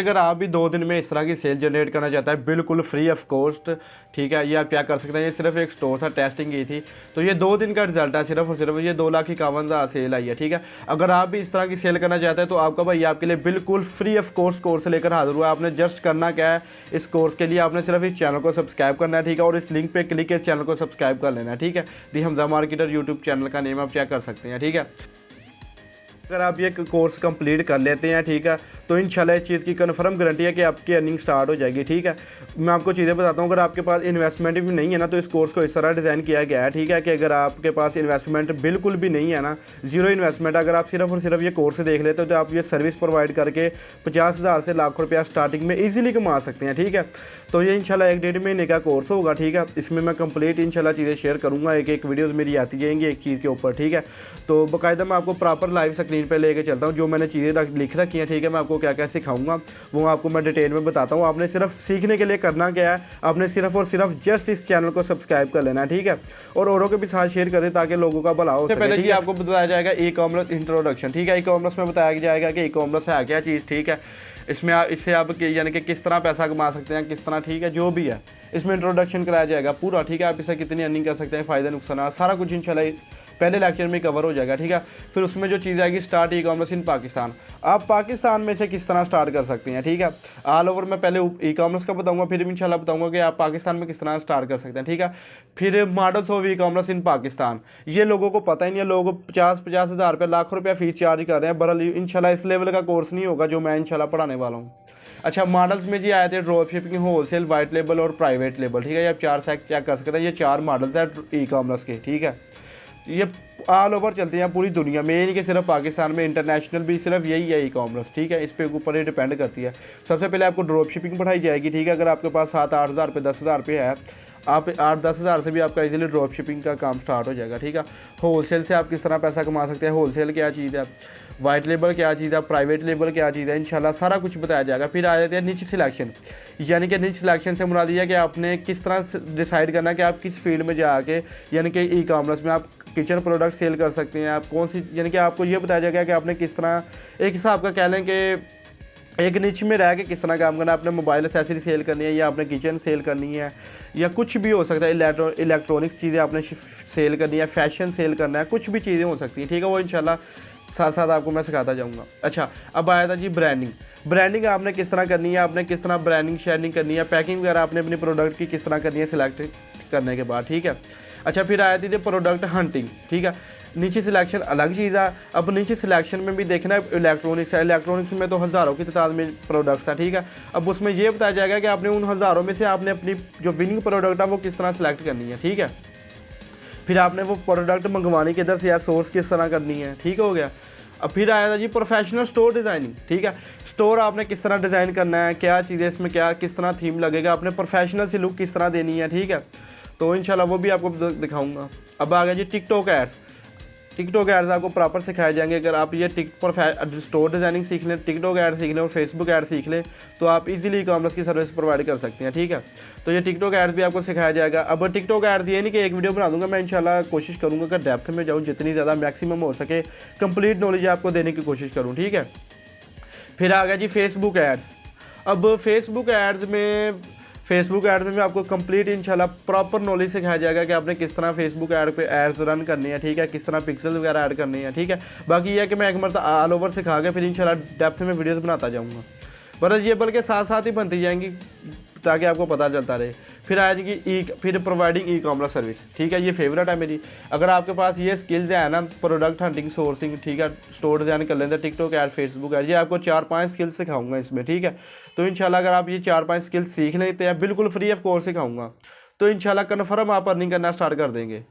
अगर आप भी 2 दिन में इस तरह की सेल जनरेट करना चाहता है बिल्कुल फ्री ऑफ कॉस्ट, ठीक है, ये आप क्या कर सकते हैं। ये सिर्फ एक स्टोर था, टेस्टिंग की थी, तो ये 2 दिन का रिजल्ट है सिर्फ और सिर्फ। ये 2,51,000 सेल आई है, ठीक है। अगर आप भी इस तरह की सेल करना चाहते हैं तो आपका भाई आपके लिए बिल्कुल फ्री ऑफ कॉस्ट कोर्स लेकर हाजिर हुआ है। आपने जस्ट करना क्या है, इस कोर्स के लिए आपने सिर्फ इस चैनल को सब्सक्राइब करना है, ठीक है, और इस लिंक पर क्लिक इस चैनल को सब्सक्राइब कर लेना है, ठीक है। दी हमजा मार्केटर यूट्यूब चैनल का नेम आप चेक कर सकते हैं, ठीक है। अगर आप ये कोर्स कंप्लीट कर लेते हैं, ठीक है, तो इंशाल्लाह इस चीज़ की कन्फर्म गारंटी है कि आपकी अर्निंग स्टार्ट हो जाएगी, ठीक है। मैं आपको चीज़ें बताता हूँ। अगर आपके पास इन्वेस्टमेंट भी नहीं है ना, तो इस कोर्स को इस तरह डिज़ाइन किया गया है, ठीक है, कि अगर आपके पास इन्वेस्टमेंट बिल्कुल भी नहीं है ना, जीरो इन्वेस्टमेंट, अगर आप सिर्फ और सिर्फ ये कोर्स देख लेते हो तो आप ये सर्विस प्रोवाइड करके 50,000 से लाख रुपया स्टार्टिंग में ईजिली कमा सकते हैं, ठीक है। तो ये इंशाल्लाह 1-1.5 महीने का कोर्स होगा, ठीक है। इसमें मैं कंप्लीट इंशाल्लाह चीज़ें शेयर करूँगा, एक वीडियोज़ मेरी आती जाएंगी एक चीज़ के ऊपर, ठीक है। तो बाकायदा मैं आपको प्रॉपर लाइव स्क्रीन पर लेके चलता हूँ, जो मैंने चीज़ें लिख रखी हैं, ठीक है। मैं आपको क्या क्या सिखाऊंगा वो आपको मैं डिटेल में बताता हूँ। आपने सिर्फ सीखने के लिए करना क्या है, आपने सिर्फ और सिर्फ जस्ट इस चैनल को सब्सक्राइब कर लेना है, ठीक है, और औरों के भी साथ शेयर कर दें ताकि लोगों का भला हो सके। पहले जी आपको बताया जाएगा ई कॉमर्स इंट्रोडक्शन, ठीक है। ई कॉमर्स में बताया जाएगा कि ई कॉमर्स है क्या चीज़, ठीक है। इसमें इससे आप यानी कि किस तरह पैसा कमा सकते हैं, किस तरह, ठीक है, जो भी है इसमें इंट्रोडक्शन कराया जाएगा पूरा, ठीक है। आप इससे कितनी अर्निंग कर सकते हैं, फ़ायदे नुकसान सारा कुछ इंशाल्लाह पहले लेक्चर में कवर हो जाएगा, ठीक है। फिर उसमें जो चीज़ आएगी स्टार्ट ई कॉमर्स इन पाकिस्तान, आप पाकिस्तान में से किस तरह स्टार्ट कर सकते हैं, ठीक है। ऑल ओवर मैं पहले ई कॉमर्स का बताऊंगा, फिर इंशाल्लाह बताऊंगा कि आप पाकिस्तान में किस तरह स्टार्ट कर सकते हैं, ठीक है। फिर मॉडल्स ऑफ ई कॉमर्स इन पाकिस्तान, ये लोगों को पता ही नहीं है, लोगों को 50-50 हज़ार रुपये, लाख रुपया फीस चार्ज कर रहे हैं। बहरहाल इंशाल्लाह इस लेवल का कोर्स नहीं होगा जो मैं इंशाल्लाह पढ़ाने वाला हूँ। अच्छा, मॉडल्स में जी आए थे drop shipping, wholesale, white label और प्राइवेट लेबल, ठीक है। ये आप 4 सेक्ट चेक कर सकते हैं, ये 4 मॉडल्स हैं ई कॉमर्स के, ठीक है। ये ऑल ओवर चलते हैं पूरी दुनिया में, ये नहीं कि सिर्फ पाकिस्तान में, इंटरनेशनल भी सिर्फ यही है ई कॉमर्स, ठीक है। इस पे ऊपर ही डिपेंड करती है। सबसे पहले आपको ड्रॉप शिपिंग पढ़ाई जाएगी, ठीक है। अगर आपके पास 7-8 हज़ार रुपये, 10 हज़ार रुपये है, आप 8-10 हज़ार से भी आपका इजीली ड्रॉप शिपिंग का काम स्टार्ट हो जाएगा, ठीक है। होलसेल से आप किस तरह पैसा कमा सकते हैं, होलसेल क्या चीज़ है, वाइट लेबल क्या चीज़ है, प्राइवेट लेबल क्या चीज़ है, इंशाल्लाह सारा कुछ बताया जाएगा। फिर आ जाते हैं निच सिलेक्शन, यानी कि निच सिलेक्शन से मुराद ये है कि आपने किस तरह डिसाइड करना है कि आप किस फील्ड में जाके, यानी कि ई कॉमर्स में आप किचन प्रोडक्ट सेल कर सकते हैं, आप कौन सी, यानी कि आपको ये बताया जाएगा कि आपने किस तरह एक हिसाब का कह लें कि एक निच में रह के किस तरह काम करना है। आपने मोबाइल एक्सेसरी सेल करनी है, या आपने किचन सेल करनी है, या कुछ भी हो सकता है, इलेक्ट्रॉनिक्स चीज़ें आपने सेल करनी है, फैशन सेल करना है, कुछ भी चीज़ें हो सकती हैं, ठीक है। वो इंशाल्लाह साथ साथ आपको मैं सिखाता जाऊँगा। अच्छा, अब आया था जी ब्रांडिंग। ब्रांडिंग आपने किस तरह करनी है, आपने किस तरह ब्रांडिंग शेयरिंग करनी है, पैकिंग वगैरह आपने अपने प्रोडक्ट की किस तरह करनी है सिलेक्ट करने के बाद, ठीक है। अच्छा, फिर आया थी प्रोडक्ट हंटिंग, ठीक है। नीचे सिलेक्शन अलग चीज़ है। अब नीचे सिलेक्शन में भी देखना है इलेक्ट्रॉनिक्स है, इलेक्ट्रॉनिक्स में तो हज़ारों की तादाद में प्रोडक्ट्स हैं, ठीक है। अब उसमें ये बताया जाएगा कि आपने उन हज़ारों में से आपने अपनी जो विनिंग प्रोडक्ट है वो किस तरह सेलेक्ट करनी है, ठीक है। फिर आपने वो प्रोडक्ट मंगवाने के इधर से या सोर्स किस तरह करनी है, ठीक हो गया। अब फिर आया था जी प्रोफेशनल स्टोर डिज़ाइनिंग, ठीक है। स्टोर आपने किस तरह डिज़ाइन करना है, क्या चीज़ें इसमें, क्या किस तरह थीम लगेगा, आपने प्रोफेशनल सी लुक किस तरह देनी है, ठीक है। तो इंशाल्लाह वो भी आपको दिखाऊंगा। अब आ गया जी टिकटॉक एड्स। टिकटॉक एड्स आपको प्रॉपर सिखाए जाएंगे। अगर आप ये स्टोर डिज़ाइनिंग सीख लें, टिकटॉक एड सीख लें और फेसबुक एड सीख लें, तो आप इजीली ई कॉमर्स की सर्विस प्रोवाइड कर सकते हैं, ठीक है। तो ये टिकटॉक एड्स भी आपको सिखाया जाएगा। अब टिकटॉक एड्स ये नहीं कि एक वीडियो बना दूंगा, मैं इंशाल्लाह कोशिश करूँगा कि डेप्थ में जाऊँ, जितनी ज़्यादा मैक्सिमम हो सके कंप्लीट नॉलेज आपको देने की कोशिश करूँ, ठीक है। फिर आ गया जी फेसबुक एड्स। अब फेसबुक एड्स में आपको कंप्लीट इंशाल्लाह प्रॉपर नॉलेज सिखाया जाएगा कि आपने किस तरह फेसबुक ऐड पे एड्स रन करनी है, ठीक है, किस तरह पिक्सल वगैरह ऐड करनी है, ठीक है। बाकी यह है कि मैं एक मरतबा ऑल ओवर सिखा के फिर इंशाल्लाह डेप्थ में वीडियोस बनाता जाऊँगा, बरस ये बल्कि साथ साथ ही बनती जाएंगी ताकि आपको पता चलता रहे। फिर आएगी फिर प्रोवाइडिंग ई कॉमर्स सर्विस, ठीक है, ये फेवरेट है मेरी। अगर आपके पास ये स्किल्स है ना, प्रोडक्ट हंटिंग, सोर्सिंग, ठीक है, स्टोर डिज़ाइन कर लेते हैं, टिकटॉक ऐड, फेसबुक ऐड, ये आपको 4-5 स्किल्स सिखाऊंगा इसमें, ठीक है। तो इंशाल्लाह अगर आप ये 4-5 स्किल्स सीख लेते हैं, बिल्कुल फ्री ऑफ कॉस्ट सिखाऊंगा, तो इंशाल्लाह कन्फर्म आप अर्निंग करना स्टार्ट कर देंगे।